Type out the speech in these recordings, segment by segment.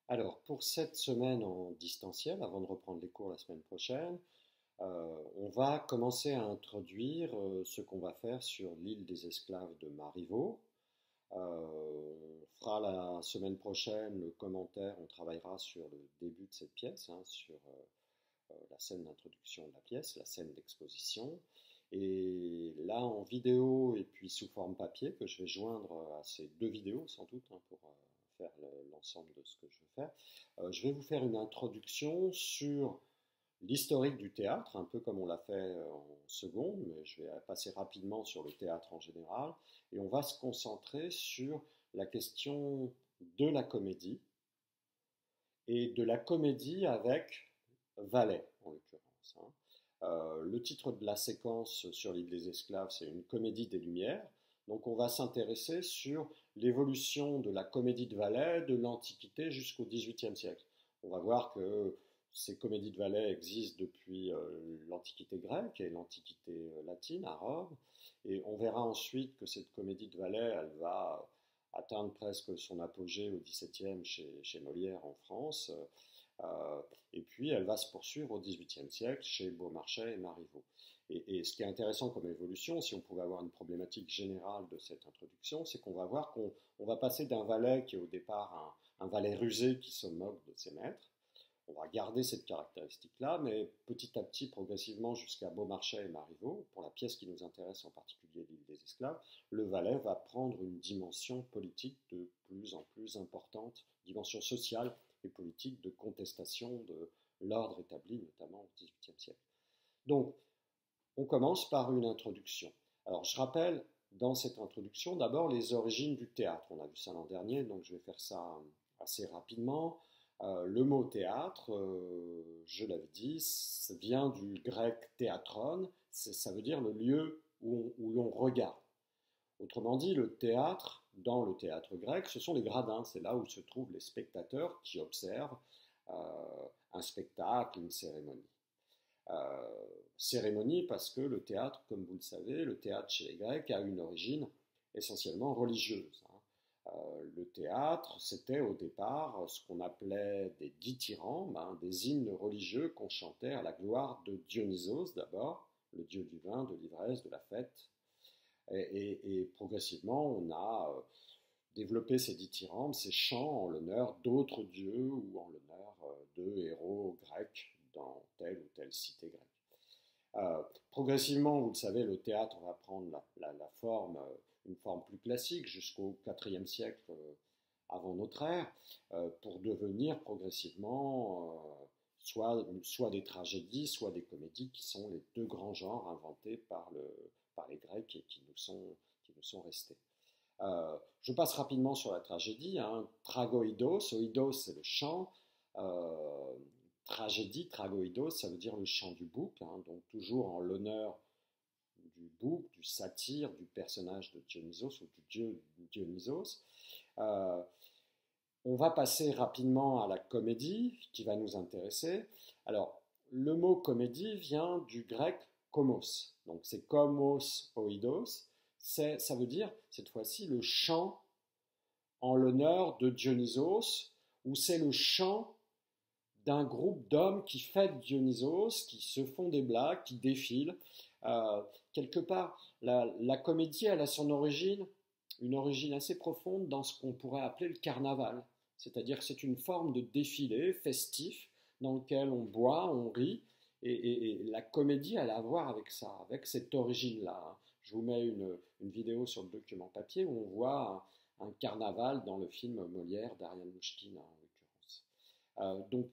Alors, pour cette semaine en distanciel, avant de reprendre les cours la semaine prochaine, on va commencer à introduire ce qu'on va faire sur l'île des esclaves de Marivaux. On fera la semaine prochaine le commentaire, on travaillera sur le début de cette pièce, hein, sur la scène d'introduction de la pièce, la scène d'exposition. Et là, en vidéo et puis sous forme papier, que je vais joindre à ces deux vidéos sans doute, hein, pour faire l'ensemble de ce que je veux faire, je vais vous faire une introduction sur l'historique du théâtre, un peu comme on l'a fait en seconde, mais je vais passer rapidement sur le théâtre en général, et on va se concentrer sur la question de la comédie, et de la comédie avec Valet, en l'occurrence, hein. Le titre de la séquence sur l'île des esclaves, c'est une comédie des Lumières. Donc on va s'intéresser sur l'évolution de la comédie de Valet de l'Antiquité jusqu'au XVIIIe siècle. On va voir que ces comédies de Valet existent depuis l'Antiquité grecque et l'Antiquité latine à Rome. Et on verra ensuite que cette comédie de Valet, elle va atteindre presque son apogée au XVIIe chez Molière en France. Et puis elle va se poursuivre au XVIIIe siècle chez Beaumarchais et Marivaux. Et ce qui est intéressant comme évolution, si on pouvait avoir une problématique générale de cette introduction, c'est qu'on va voir qu'on va passer d'un valet qui est au départ un valet rusé qui se moque de ses maîtres. On va garder cette caractéristique-là, mais petit à petit, progressivement, jusqu'à Beaumarchais et Marivaux, pour la pièce qui nous intéresse en particulier, l'île des esclaves, le valet va prendre une dimension politique de plus en plus importante, dimension sociale et politique de contestation de l'ordre établi, notamment au XVIIIe siècle. Donc, on commence par une introduction. Alors, je rappelle dans cette introduction d'abord les origines du théâtre. On a vu ça l'an dernier, donc je vais faire ça assez rapidement. Le mot théâtre, je l'avais dit, vient du grec théatron, ça veut dire le lieu où l'on regarde. Autrement dit, le théâtre, dans le théâtre grec, ce sont les gradins, c'est là où se trouvent les spectateurs qui observent un spectacle, une cérémonie. Cérémonie parce que le théâtre, comme vous le savez, le théâtre chez les Grecs a une origine essentiellement religieuse, hein. Le théâtre, c'était au départ ce qu'on appelait des dithyrambes, hein, des hymnes religieux qu'on chantait à la gloire de Dionysos d'abord, le dieu du vin, de l'ivresse, de la fête. Et progressivement, on a développé ces dithyrambes, ces chants en l'honneur d'autres dieux ou en l'honneur de héros grecs dans telle ou telle cité grecque. Progressivement, vous le savez, le théâtre va prendre la forme, une forme plus classique jusqu'au IVe siècle avant notre ère, pour devenir progressivement soit des tragédies, soit des comédies, qui sont les deux grands genres inventés par les Grecs et qui nous sont restés. Je passe rapidement sur la tragédie, hein. Tragoïdos, oïdos c'est le chant, euh, tragédie, tragoïdos, ça veut dire le chant du bouc, hein, donc toujours en l'honneur du bouc, du satyre, du personnage de Dionysos ou du dieu Dionysos. Euh, on va passer rapidement à la comédie qui va nous intéresser. Alors, le mot comédie vient du grec komos, donc c'est komos oïdos, ça veut dire cette fois-ci le chant en l'honneur de Dionysos, ou c'est le chant d'un groupe d'hommes qui fêtent Dionysos, qui se font des blagues, qui défilent. Quelque part, la comédie, elle a son origine, une origine assez profonde dans ce qu'on pourrait appeler le carnaval. C'est-à-dire que c'est une forme de défilé festif dans lequel on boit, on rit, et la comédie, elle a à voir avec ça, avec cette origine-là. Je vous mets une vidéo sur le document papier où on voit un carnaval dans le film Molière d'Ariane Mouchkine, en l'occurrence. Donc,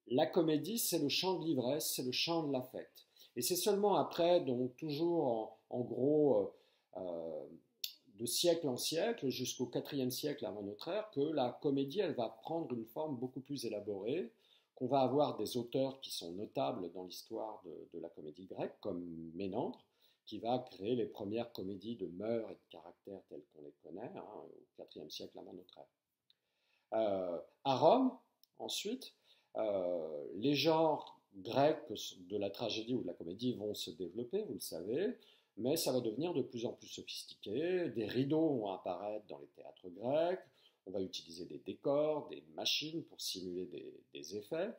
la comédie, c'est le chant de l'ivresse, c'est le chant de la fête. Et c'est seulement après, donc toujours en gros, de siècle en siècle, jusqu'au IVe siècle avant notre ère, que la comédie, elle va prendre une forme beaucoup plus élaborée, qu'on va avoir des auteurs qui sont notables dans l'histoire de la comédie grecque, comme Ménandre, qui va créer les premières comédies de mœurs et de caractères telles qu'on les connaît, hein, au IVe siècle avant notre ère. À Rome, ensuite, les genres grecs de la tragédie ou de la comédie vont se développer, vous le savez, mais ça va devenir de plus en plus sophistiqué. Des rideaux vont apparaître dans les théâtres grecs. On va utiliser des décors, des machines pour simuler des effets.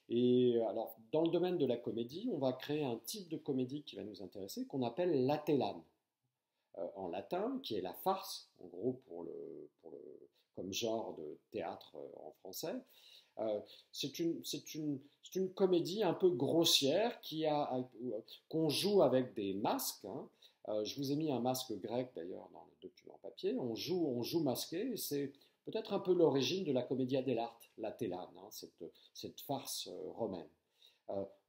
Et alors, dans le domaine de la comédie, on va créer un type de comédie qui va nous intéresser, qu'on appelle l'atellane, en latin, qui est la farce, en gros, comme genre de théâtre en français. Euh, c'est une comédie un peu grossière qu'on joue avec des masques, hein. Je vous ai mis un masque grec d'ailleurs dans le document papier. On joue masqué. C'est peut-être un peu l'origine de la commedia dell'arte, la tellane, hein, cette farce romaine.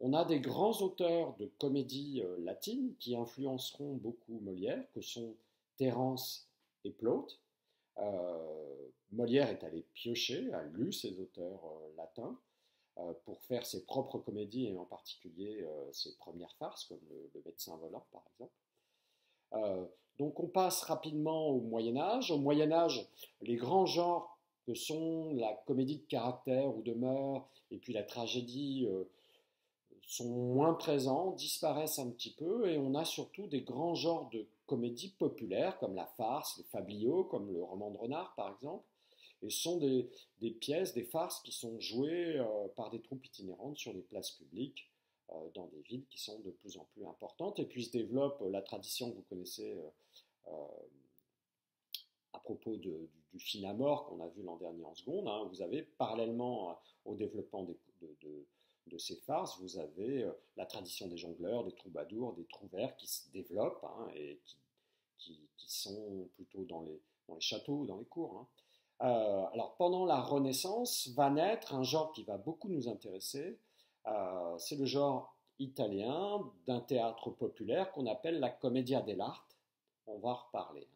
On a des grands auteurs de comédie latine qui influenceront beaucoup Molière, que sont Terence et Plaute. Molière est allé piocher, a lu ces auteurs latins pour faire ses propres comédies et en particulier ses premières farces, comme le Médecin volant par exemple. Donc on passe rapidement au Moyen Âge. Au Moyen Âge, les grands genres que sont la comédie de caractère ou de mœurs et puis la tragédie sont moins présents, disparaissent un petit peu, et on a surtout des grands genres de comédies populaires comme la farce, les fabliaux, comme le roman de Renard par exemple. Et ce sont des pièces, des farces qui sont jouées par des troupes itinérantes sur les places publiques dans des villes qui sont de plus en plus importantes. Et puis se développe la tradition que vous connaissez euh, à propos du film à mort qu'on a vu l'an dernier en seconde, hein. Vous avez, parallèlement au développement de ces farces, vous avez la tradition des jongleurs, des troubadours, des trouvères qui se développent, hein, et qui sont plutôt dans les châteaux, dans les cours, hein. Alors pendant la Renaissance va naître un genre qui va beaucoup nous intéresser, c'est le genre italien d'un théâtre populaire qu'on appelle la commedia dell'arte, on va en reparler,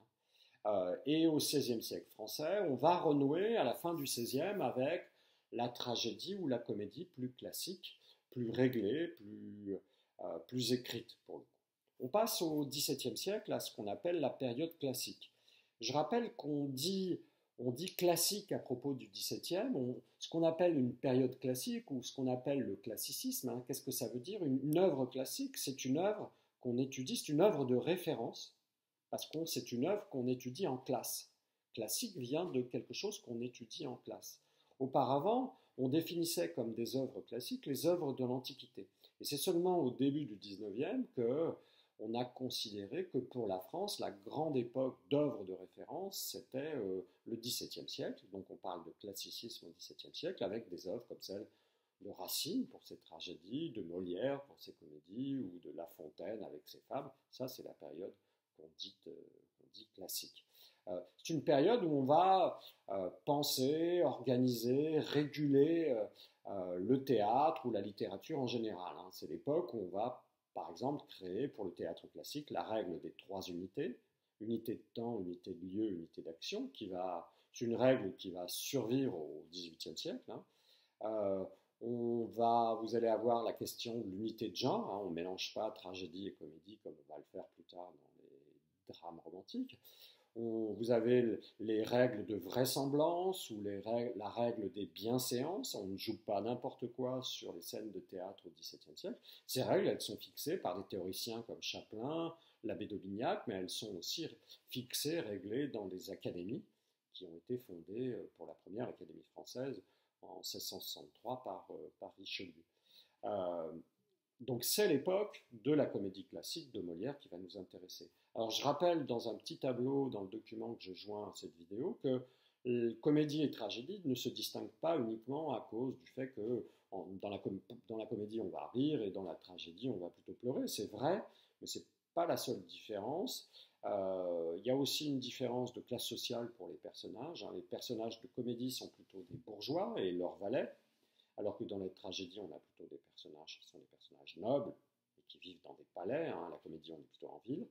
hein. Et au XVIe siècle français, on va renouer à la fin du XVIe avec la tragédie ou la comédie plus classique, plus réglée, plus écrite pour le coup. On passe au XVIIe siècle à ce qu'on appelle la période classique. Je rappelle on dit classique à propos du XVIIe, ce qu'on appelle une période classique ou ce qu'on appelle le classicisme, hein. Qu'est-ce que ça veut dire? Une œuvre classique, c'est une œuvre qu'on étudie, c'est une œuvre de référence, parce que c'est une œuvre qu'on étudie en classe. Classique vient de quelque chose qu'on étudie en classe. Auparavant, on définissait comme des œuvres classiques les œuvres de l'Antiquité. Et c'est seulement au début du XIXe qu'on a considéré que pour la France, la grande époque d'œuvres de référence, c'était le XVIIe siècle. Donc on parle de classicisme au XVIIe siècle, avec des œuvres comme celle de Racine pour ses tragédies, de Molière pour ses comédies, ou de La Fontaine avec ses fables. Ça, c'est la période qu'on dit classique. C'est une période où on va penser, organiser, réguler le théâtre ou la littérature en général, hein. C'est l'époque où on va, par exemple, créer pour le théâtre classique la règle des 3 unités, unité de temps, unité de lieu, unité d'action, c'est une règle qui va survivre au XVIIIe siècle, hein. Euh, vous allez avoir la question de l'unité de genre, hein. On ne mélange pas tragédie et comédie comme on va le faire plus tard dans les drames romantiques. Vous avez les règles de vraisemblance ou la règle des bienséances. On ne joue pas n'importe quoi sur les scènes de théâtre au XVIIe siècle. Ces règles, elles sont fixées par des théoriciens comme Chaplin, l'abbé d'Aubignac, mais elles sont aussi fixées, réglées dans des académies qui ont été fondées pour la première Académie française en 1663 par Richelieu. Euh, donc c'est l'époque de la comédie classique de Molière qui va nous intéresser. Alors je rappelle dans un petit tableau dans le document que je joins à cette vidéo que comédie et tragédie ne se distinguent pas uniquement à cause du fait que dans la comédie on va rire et dans la tragédie on va plutôt pleurer. C'est vrai, mais c'est pas la seule différence. Il y a aussi une différence de classe sociale pour les personnages, hein. Les personnages de comédie sont plutôt des bourgeois et leurs valets, alors que dans les tragédies, on a plutôt des personnages qui sont des personnages nobles et qui vivent dans des palais, hein. La comédie, on est plutôt en ville.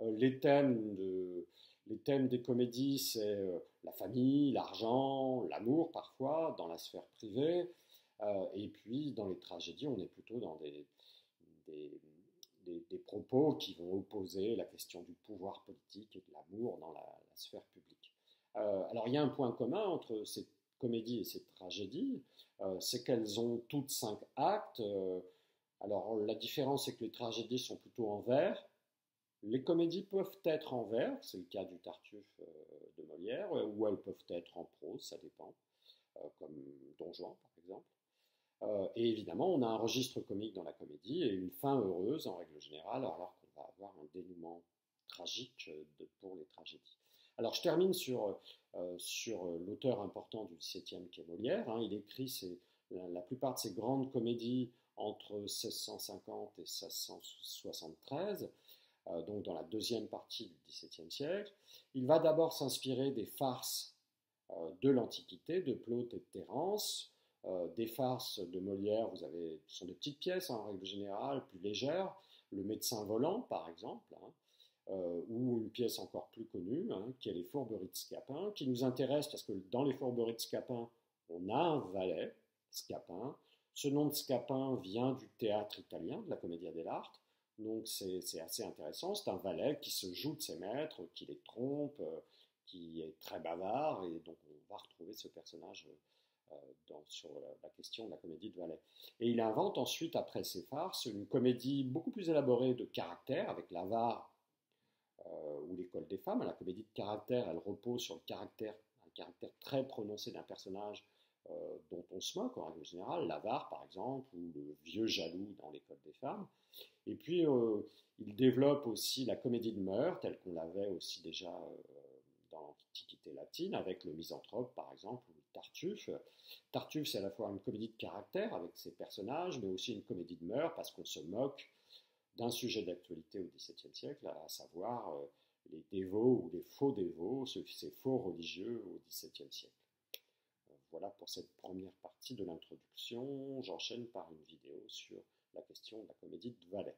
Les thèmes des comédies, c'est la famille, l'argent, l'amour parfois, dans la sphère privée. Et puis, dans les tragédies, on est plutôt dans des, des propos qui vont opposer la question du pouvoir politique et de l'amour dans la sphère publique. Alors, il y a un point commun entre ces comédies et ces tragédies, c'est qu'elles ont toutes 5 actes. Alors, la différence, c'est que les tragédies sont plutôt en vers, Les comédies peuvent être en vers, c'est le cas du Tartuffe de Molière, ou elles peuvent être en prose, ça dépend, comme Don Juan par exemple. Et évidemment, on a un registre comique dans la comédie et une fin heureuse en règle générale, alors qu'on va avoir un dénouement tragique pour les tragédies. Alors je termine sur l'auteur important du XVIIe qui est Molière. Hein. Il écrit la plupart de ses grandes comédies entre 1650 et 1673, donc dans la deuxième partie du XVIIe siècle. Il va d'abord s'inspirer des farces de l'Antiquité, de Plaute et de Terence. Des farces de Molière, ce sont des petites pièces en règle générale, plus légères. Le médecin volant, par exemple, hein, ou une pièce encore plus connue, hein, qui est les Fourberies de Scapin, qui nous intéresse parce que dans les Fourberies de Scapin, on a un valet, Scapin. Ce nom de Scapin vient du théâtre italien, de la Commedia dell'arte, donc c'est assez intéressant. C'est un valet qui se joue de ses maîtres, qui les trompe, qui est très bavard, et donc on va retrouver ce personnage sur la question de la comédie de valet. Et il invente ensuite, après ces farces, une comédie beaucoup plus élaborée de caractère, avec l'avare ou l'école des femmes. La comédie de caractère, elle repose sur un caractère très prononcé d'un personnage dont on se moque en règle générale, l'avare par exemple, ou le vieux jaloux dans l'école des femmes. Et puis il développe aussi la comédie de mœurs, telle qu'on l'avait aussi déjà dans l'Antiquité latine, avec le misanthrope par exemple, ou Tartuffe. Tartuffe, c'est à la fois une comédie de caractère avec ses personnages, mais aussi une comédie de mœurs parce qu'on se moque d'un sujet d'actualité au XVIIe siècle, à savoir les dévots ou les faux dévots, ces faux religieux au XVIIe siècle. Voilà pour cette première partie de l'introduction. J'enchaîne par une vidéo sur la question de la comédie de Valais.